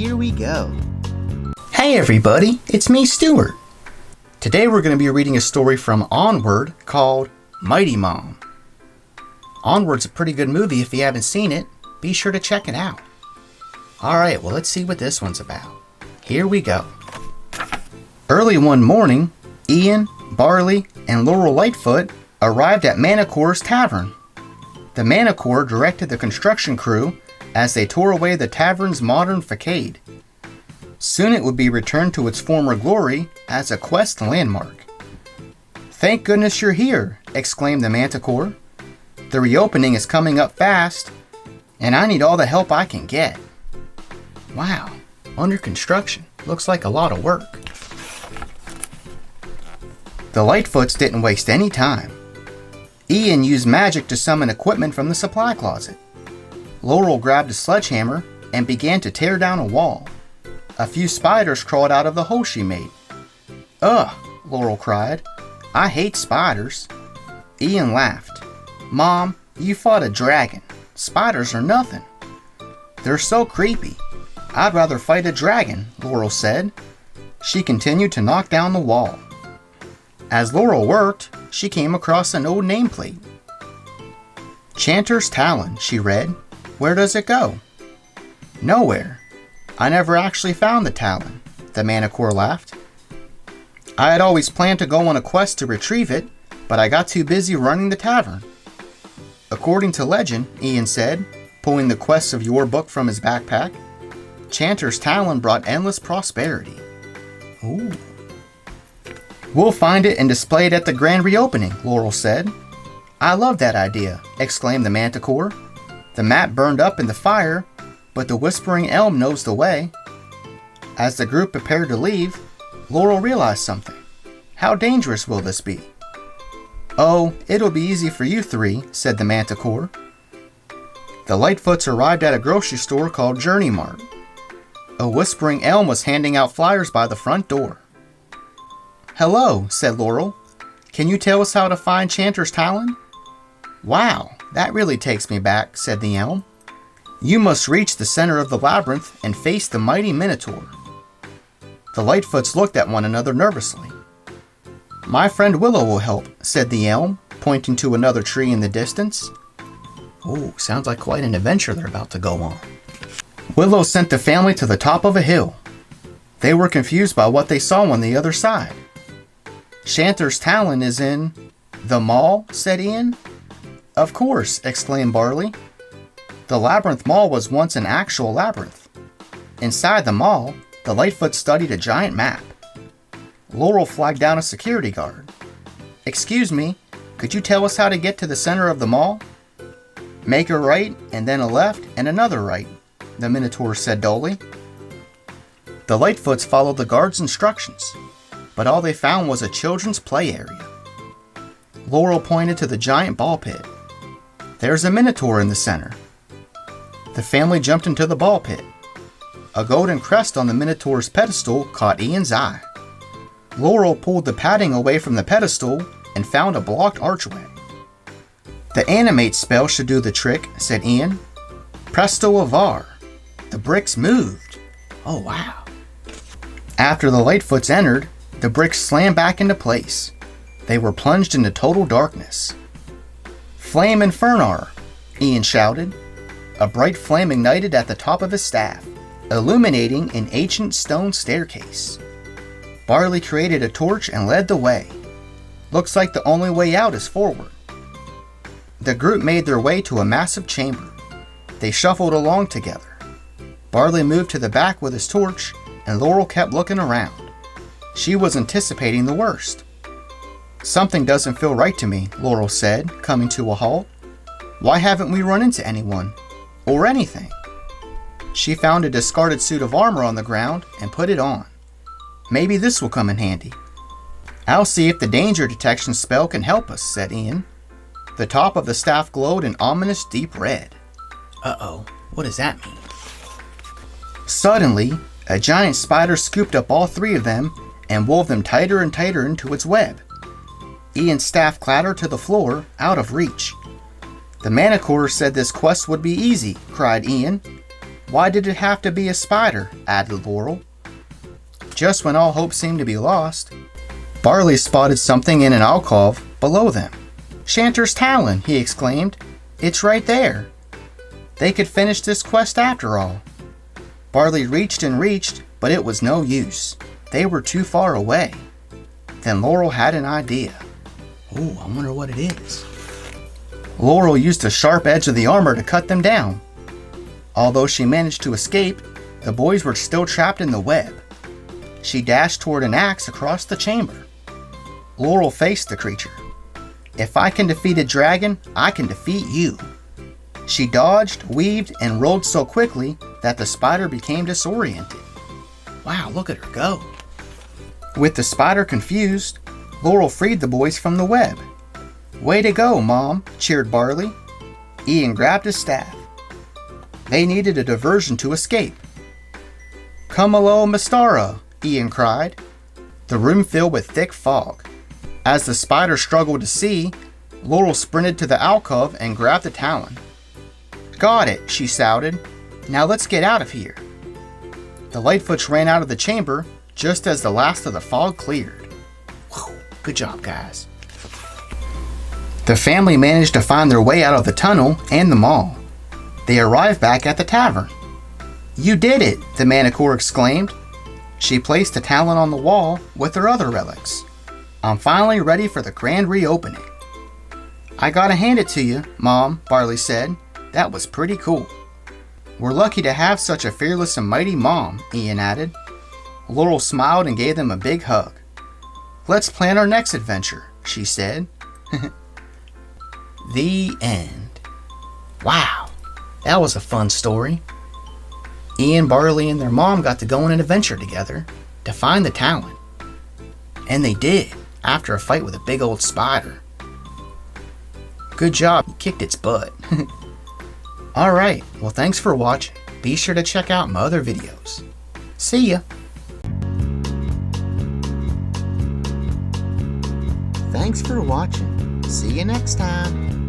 here we go. Hey everybody, it's me, Stuart. Today we're going to be reading a story from Onward called Mighty Mom. Onward's a pretty good movie. If you haven't seen it, be sure to check it out. Alright, well let's see what this one's about. Here we go. Early one morning, Ian, Barley, and Laurel Lightfoot arrived at Manicore's tavern. The Manicore directed the construction crew as they tore away the tavern's modern facade. Soon it would be returned to its former glory as a quest landmark. "Thank goodness you're here," exclaimed the Manticore. "The reopening is coming up fast, and I need all the help I can get." Wow, under construction. Looks like a lot of work. The Lightfoots didn't waste any time. Ian used magic to summon equipment from the supply closet. Laurel grabbed a sledgehammer and began to tear down a wall. A few spiders crawled out of the hole she made. "Ugh," Laurel cried. "I hate spiders." Ian laughed. "Mom, you fought a dragon. Spiders are nothing." "They're so creepy. I'd rather fight a dragon," Laurel said. She continued to knock down the wall. As Laurel worked, she came across an old nameplate. "Chanter's Talon," she read. "Where does it go?" "Nowhere. I never actually found the Talon," the Manicore laughed. "I had always planned to go on a quest to retrieve it, but I got too busy running the tavern." "According to legend," Ian said, pulling the Quests of Your book from his backpack, "Chanter's Talon brought endless prosperity." "Ooh." "We'll find it and display it at the grand reopening," Laurel said. "I love that idea," exclaimed the Manticore. "The map burned up in the fire, but the Whispering Elm knows the way." As the group prepared to leave, Laurel realized something. How dangerous will this be? "Oh, it'll be easy for you three," said the Manticore. The Lightfoots arrived at a grocery store called Journey Mart. A Whispering Elm was handing out flyers by the front door. "Hello," said Laurel. "Can you tell us how to find Chanter's Talon?" "Wow, that really takes me back," said the elm. "You must reach the center of the labyrinth and face the mighty Minotaur." The Lightfoots looked at one another nervously. "My friend Willow will help," said the elm, pointing to another tree in the distance. "Ooh, sounds like quite an adventure they're about to go on." Willow sent the family to the top of a hill. They were confused by what they saw on the other side. "Chanter's Talon is in the mall," said Ian. "Of course," exclaimed Barley. "The Labyrinth Mall was once an actual labyrinth." Inside the mall, the Lightfoot studied a giant map. Laurel flagged down a security guard. "Excuse me, could you tell us how to get to the center of the mall?" "Make a right, and then a left, and another right," the Minotaur said dully. The Lightfoots followed the guard's instructions, but all they found was a children's play area. Laurel pointed to the giant ball pit. "There's a Minotaur in the center." The family jumped into the ball pit. A golden crest on the Minotaur's pedestal caught Ian's eye. Laurel pulled the padding away from the pedestal and found a blocked archway. "The animate spell should do the trick," said Ian. "Presto avar. The bricks moved." "Oh wow." After the Lightfoots entered, the bricks slammed back into place. They were plunged into total darkness. "Flame Infernar," Ian shouted. A bright flame ignited at the top of his staff, illuminating an ancient stone staircase. Barley created a torch and led the way. "Looks like the only way out is forward." The group made their way to a massive chamber. They shuffled along together. Barley moved to the back with his torch, and Laurel kept looking around. She was anticipating the worst. "Something doesn't feel right to me," Laurel said, coming to a halt. "Why haven't we run into anyone? Or anything?" She found a discarded suit of armor on the ground and put it on. "Maybe this will come in handy." "I'll see if the danger detection spell can help us," said Ian. The top of the staff glowed an ominous deep red. Uh-oh, what does that mean? Suddenly, a giant spider scooped up all three of them and wove them tighter and tighter into its web. Ian's staff clattered to the floor, out of reach. "The Manicore said this quest would be easy," cried Ian. Why did it have to be a spider? Added Laurel. Just when all hope seemed to be lost, Barley spotted something in an alcove below them. Shanter's talon, he exclaimed. It's right there. They could finish this quest after all. Barley reached and reached, but it was no use. They were too far away. Then Laurel had an idea. Ooh, I wonder what it is. Laurel used the sharp edge of the armor to cut them down. Although she managed to escape, the boys were still trapped in the web. She dashed toward an axe across the chamber. Laurel faced the creature. If I can defeat a dragon, I can defeat you. She dodged, weaved, and rolled so quickly that the spider became disoriented. Wow, look at her go. With the spider confused, Laurel freed the boys from the web. Way to go, Mom, cheered Barley. Ian grabbed his staff. They needed a diversion to escape. Come along, Mistara, Ian cried. The room filled with thick fog. As the spider struggled to see, Laurel sprinted to the alcove and grabbed the talon. Got it, she shouted. Now let's get out of here. The Lightfoots ran out of the chamber just as the last of the fog cleared. Whew, good job, guys. The family managed to find their way out of the tunnel and the mall. They arrived back at the tavern. You did it, the Manticore exclaimed. She placed the talon on the wall with her other relics. I'm finally ready for the grand reopening. I gotta hand it to you, Mom, Barley said. That was pretty cool. We're lucky to have such a fearless and mighty mom, Ian added. Laurel smiled and gave them a big hug. Let's plan our next adventure, she said. The end. Wow, that was a fun story. Ian, Barley, and their mom got to go on an adventure together to find the talon. And they did, after a fight with a big old spider. Good job, you kicked its butt. Alright, well thanks for watching. Be sure to check out my other videos. See ya! Thanks for watching. See you next time.